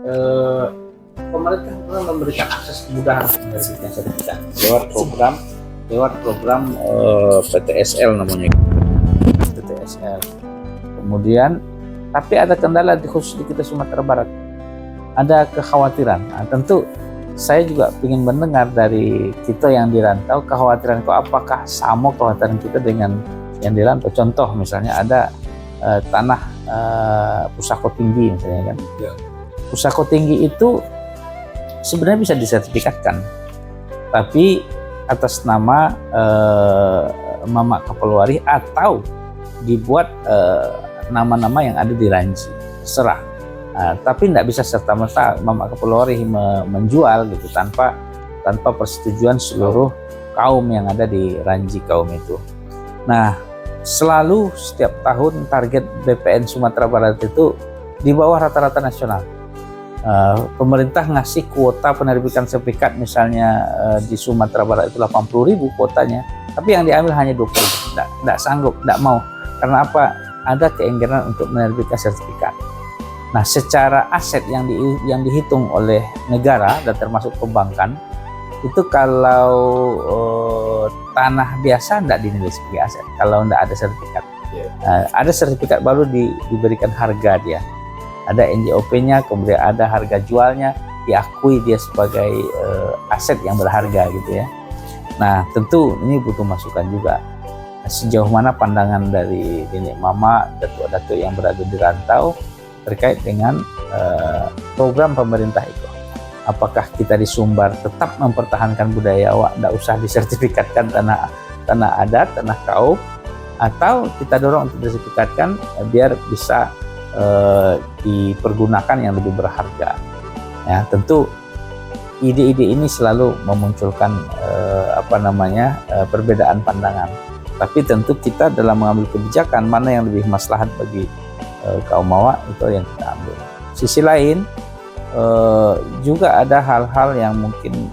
eh, pemerintah pernah memberikan akses kemudahan penerbitan sertifikat lewat program PTSL namanya, PTSL. Kemudian tapi ada kendala khusus di kita Sumatera Barat, ada kekhawatiran. Nah, tentu saya juga ingin mendengar dari kita yang dirantau, kekhawatiran kok apakah sama kekhawatiran kita dengan yang dirantau. Contoh misalnya ada tanah Pusako Tinggi misalnya kan. Ya. Pusako Tinggi itu sebenarnya bisa disertifikatkan, tapi atas nama Mama Kapolwari atau dibuat nama-nama yang ada di Ranji, terserah. Tapi tidak bisa serta-merta Mama Kapolwari menjual gitu tanpa persetujuan seluruh kaum yang ada di Ranji kaum itu. Nah, selalu setiap tahun target BPN Sumatera Barat itu di bawah rata-rata nasional. Pemerintah ngasih kuota penerbitan sertifikat misalnya di Sumatera Barat itu 80.000 kuotanya, tapi yang diambil hanya 20.000. Tidak sanggup, tidak mau. Karena apa? Ada keengganan untuk menerbitkan sertifikat. Nah, secara aset yang dihitung oleh negara dan termasuk perbankan, itu kalau tanah biasa tidak dinilai sebagai aset kalau tidak ada sertifikat. Ada sertifikat baru diberikan harga dia. Ada NJOP-nya, kemudian ada harga jualnya, diakui dia sebagai aset yang berharga gitu ya. Nah, tentu ini butuh masukan juga. Sejauh mana pandangan dari nenek mama, datuk-datuk yang berada di rantau terkait dengan program pemerintah itu. Apakah kita di Sumbar tetap mempertahankan budaya awak, tidak usah disertifikatkan tanah adat, tanah kaum, atau kita dorong untuk disertifikatkan biar bisa dipergunakan yang lebih berharga. Ya, tentu ide-ide ini selalu memunculkan perbedaan pandangan. Tapi tentu kita dalam mengambil kebijakan mana yang lebih maslahat bagi kaum awak itu yang kita ambil. Sisi lain juga ada hal-hal yang mungkin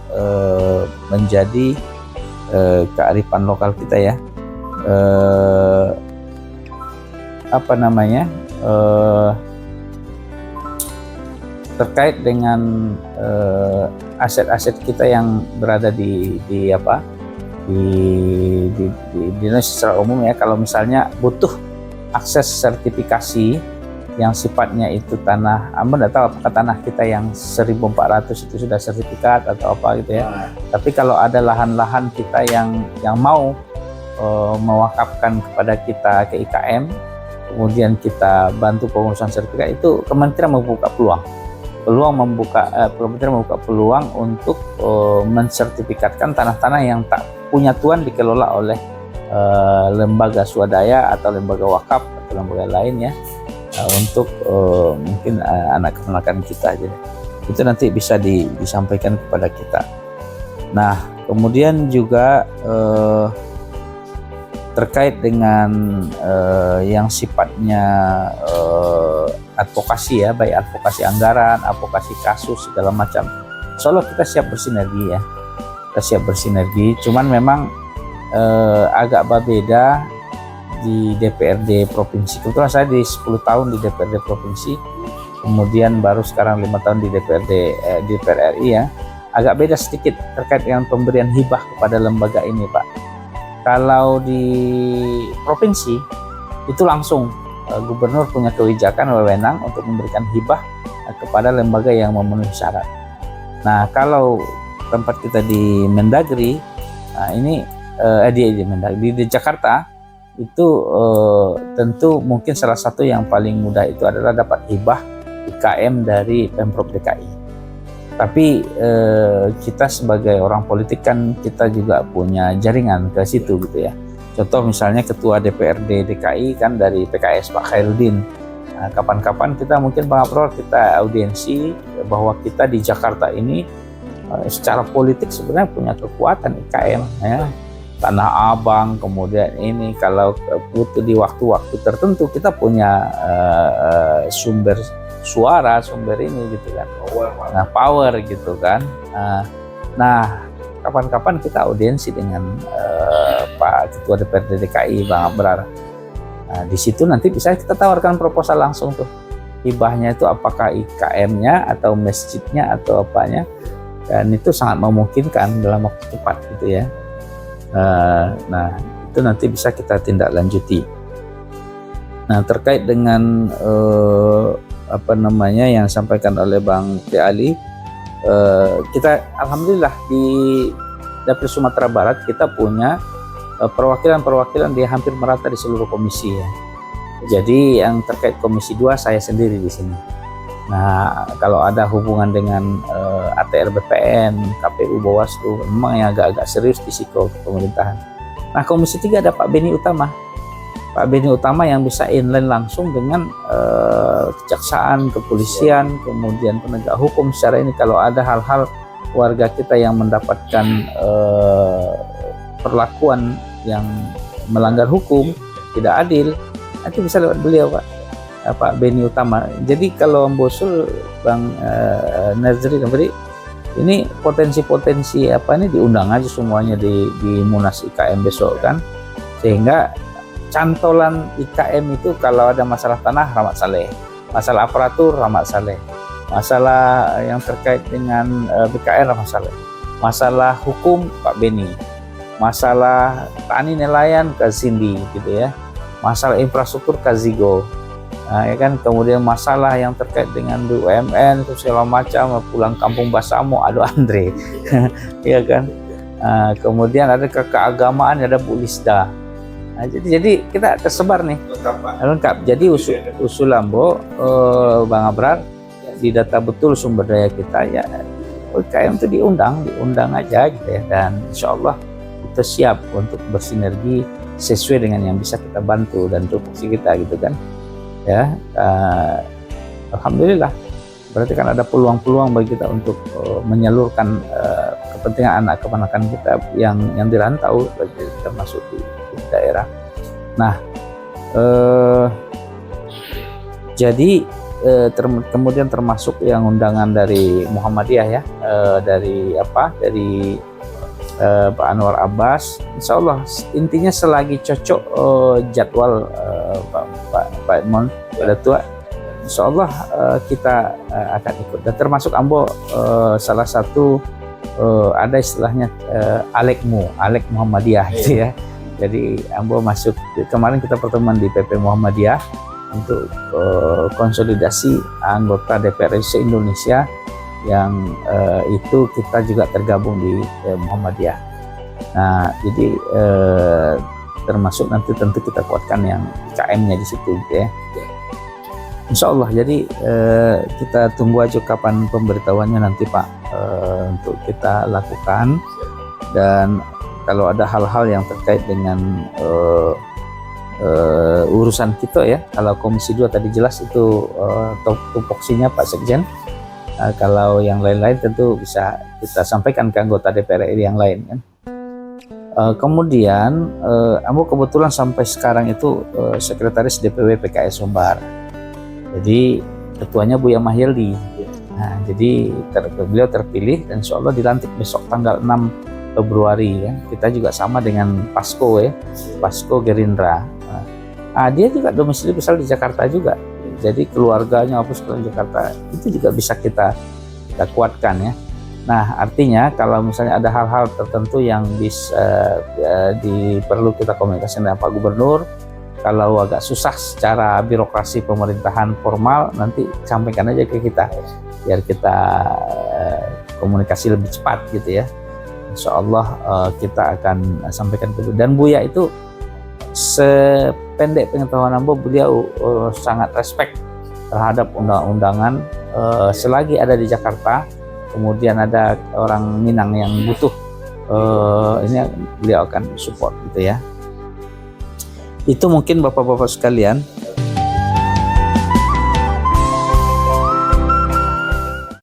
menjadi kearifan lokal kita ya. Terkait dengan aset-aset kita yang berada di Indonesia secara umum ya. Kalau misalnya butuh akses sertifikasi yang sifatnya itu tanah, tidak tahu apakah tanah kita yang 1.400 itu sudah sertifikat atau apa gitu ya. Tapi kalau ada lahan-lahan kita yang mau mewakafkan kepada kita ke IKM, kemudian kita bantu pengurusan sertifikat, itu Kementerian membuka peluang untuk mensertifikatkan tanah-tanah yang tak punya tuan dikelola oleh lembaga swadaya atau lembaga wakaf atau lembaga lain ya, untuk mungkin anak keponakan kita aja. Itu nanti bisa disampaikan kepada kita. Nah, kemudian juga terkait dengan yang sifatnya advokasi ya, baik advokasi anggaran, advokasi kasus segala macam. Soalnya kita siap bersinergi ya. Kita siap bersinergi, cuman memang agak berbeda di DPRD provinsi. Kebetulan saya di 10 tahun di DPRD provinsi, kemudian baru sekarang 5 tahun di DPR RI ya. Agak beda sedikit terkait dengan pemberian hibah kepada lembaga ini, Pak. Kalau di provinsi itu langsung gubernur punya kebijakan wewenang untuk memberikan hibah kepada lembaga yang memenuhi syarat. Nah, kalau tempat kita di Mendagri, ini di Jakarta itu tentu mungkin salah satu yang paling mudah itu adalah dapat hibah IKM dari Pemprov DKI. Tapi kita sebagai orang politik kan kita juga punya jaringan ke situ gitu ya. Contoh misalnya ketua DPRD DKI kan dari PKS Pak Khairuddin. Nah, kapan-kapan kita mungkin Bang Aprol kita audiensi bahwa kita di Jakarta ini secara politik sebenarnya punya kekuatan IKM ya. Tanah Abang, kemudian ini kalau butuh di waktu-waktu tertentu kita punya sumber suara, sumber ini gitu kan, power gitu kan. Nah, kapan-kapan kita audiensi dengan Pak Ketua DPRD DKI Bang Abrar. Nah, di situ nanti bisa kita tawarkan proposal langsung tuh. hibahnya itu apakah IKM-nya atau masjidnya atau apanya, dan itu sangat memungkinkan dalam waktu cepat gitu ya. Nah itu nanti bisa kita tindak lanjuti. Nah terkait dengan yang disampaikan oleh Bang T. Ali, kita alhamdulillah di Dapil Sumatera Barat kita punya perwakilan-perwakilan di hampir merata di seluruh komisi ya. Jadi yang terkait komisi 2 saya sendiri di sini. Nah kalau ada hubungan dengan ATR BPN, KPU, Bawaslu, memang yang agak-agak serius di siko pemerintahan. Nah komisi 3 ada Pak Beni Utama. Pak Beni Utama yang bisa inline langsung dengan kejaksaan, kepolisian, kemudian penegak hukum secara ini. Kalau ada hal-hal warga kita yang mendapatkan perlakuan yang melanggar hukum, tidak adil, nanti bisa lewat beliau Pak Beni Utama. Jadi kalau Ambosul Bang Nazri tadi, ini potensi-potensi ini diundang aja semuanya di Munas IKM besok kan, sehingga cantolan IKM itu kalau ada masalah tanah Rahmat Saleh, masalah aparatur Rahmat Saleh, masalah yang terkait dengan BKN Rahmat Saleh, masalah hukum Pak Beni, masalah tani nelayan Kak Cindy gitu ya, masalah infrastruktur Kazigo, ya kan, kemudian masalah yang terkait dengan BUMN itu segala macam, pulang kampung Basamo ada Andre ya kan, kemudian ada keagamaan ada Bu Lisda. Nah, jadi kita tersebar nih lengkap. Jadi usul Ambo Bang Abrar di data betul sumber daya kita ya, UKM itu diundang aja gitu ya, dan insya Allah kita siap untuk bersinergi sesuai dengan yang bisa kita bantu dan tupoksi kita gitu kan ya. Alhamdulillah berarti kan ada peluang-peluang bagi kita untuk menyalurkan kepentingan anak keponakan kita yang dirantau, termasuk di daerah. Nah jadi kemudian termasuk yang undangan dari Muhammadiyah ya, dari Pak Anwar Abbas. Insya Allah intinya selagi cocok jadwal Pak Edmond pada tua, insya Allah kita akan ikut. Dan termasuk Ambo salah satu ada istilahnya Alek Muhammadiyah gitu ya. Jadi Ambo masuk, kemarin kita pertemuan di PP Muhammadiyah untuk konsolidasi anggota DPR se-Indonesia yang itu kita juga tergabung di Muhammadiyah. Nah jadi termasuk nanti tentu kita kuatkan yang KM-nya di situ gitu ya. Insya Allah. Jadi kita tunggu aja kapan pemberitahuannya nanti Pak, untuk kita lakukan. Dan kalau ada hal-hal yang terkait dengan urusan kita ya, kalau Komisi 2 tadi jelas itu tupoksinya Pak Sekjen. Kalau yang lain-lain tentu bisa kita sampaikan ke anggota DPR RI yang lain kan. Kemudian Ambo kebetulan sampai sekarang itu sekretaris DPW PKS Sumbar. Jadi ketuanya Buya Mahyildi. Nah, jadi beliau terpilih dan insya Allah dilantik besok tanggal 6 Februari ya. Kita juga sama dengan Pasko ya, Pasko Gerindra. Dia juga domisili besar di Jakarta juga. Jadi keluarganya apa sekolah di Jakarta itu juga bisa kita kuatkan ya. Nah artinya kalau misalnya ada hal-hal tertentu yang bisa perlu kita komunikasi dengan Pak Gubernur, kalau agak susah secara birokrasi pemerintahan formal, nanti sampaikan aja ke kita biar kita komunikasi lebih cepat gitu ya. Insya Allah kita akan sampaikan ke. Dan Buya itu sependek pengetahuan Ambo, beliau sangat respect terhadap undang-undangan. Selagi ada di Jakarta, kemudian ada orang Minang yang butuh, ini beliau akan support gitu ya. Itu mungkin Bapak-bapak sekalian